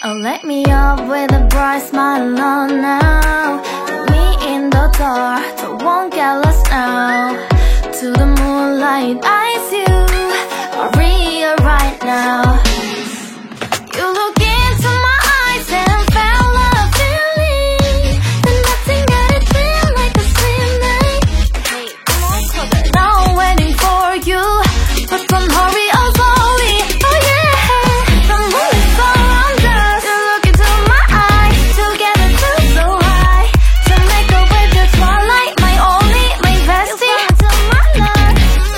Oh, let me up with a bright smile on now. Put me in the dark, so won't get lost now. To the moonlight, eyes you are real right now. You look into my eyes and felt a feeling, and nothing got it feel like a same night. Hey, come on, closer. Now I'm waiting for you, but don't hurry, oh slowly. Oh yeah, the moon is around us. You look into my eyes, together feel so high. To make up with the twilight, my only, my bestie. To my love,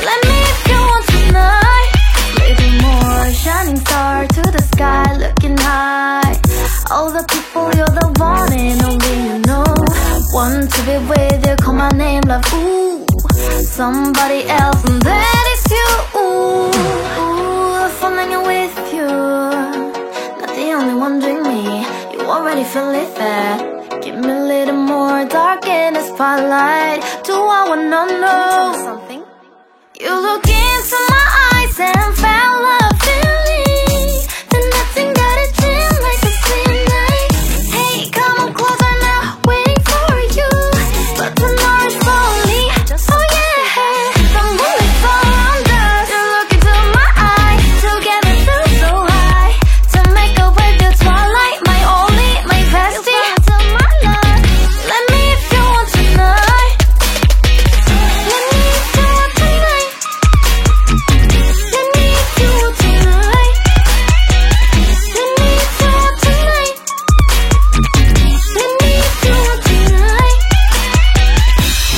let me if you want tonight. Little more shining star to the sky, looking high. All the people, you're the one and only you know. Want to be with you, call my name, love, ooh. Somebody else, and that is you, ooh. Falling with you, not the only one doing me. You already feel it there. Give me a little more dark in the spotlight. Do I wanna know something? You look into my eyes and felt a feeling, and nothing got it feel like a same night. Hey, come on closer now, waiting for you, but tomorrow's slowly. Oh yeah, the moon is around us. You look into my eyes, together feel so high. To make up with the twilight, my only, my bestie. To my love, let me if you want tonight. Let me if you want tonight. Let me if you want tonight. Let me if you want tonight. Let me if you want tonight.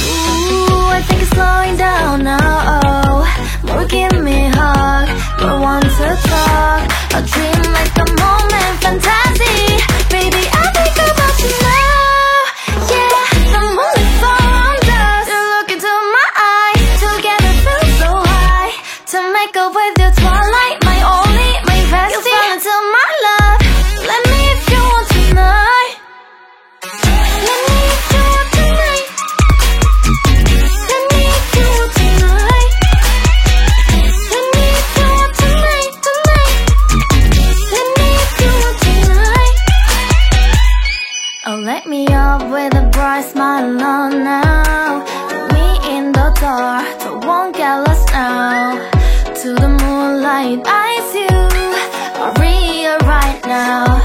Ooh, I think it's slowing down now. Oh, more give me a hug, more want to talk. A dream like a moment, fantasy. Baby, I think about you now. Yeah, the moon is around us. You look into my eyes, together feel so high. To make up with your twilight, my only, my bestie. You fall into my love. Let me if you want tonight. Let me if you want tonight. Let me if you want tonight. Let me if you want tonight, tonight. Let me if you want tonight. Oh, let me up with a bright smile on now. Put me in the dark, so won't get lost now. To the moonlight, eyes you are real right now.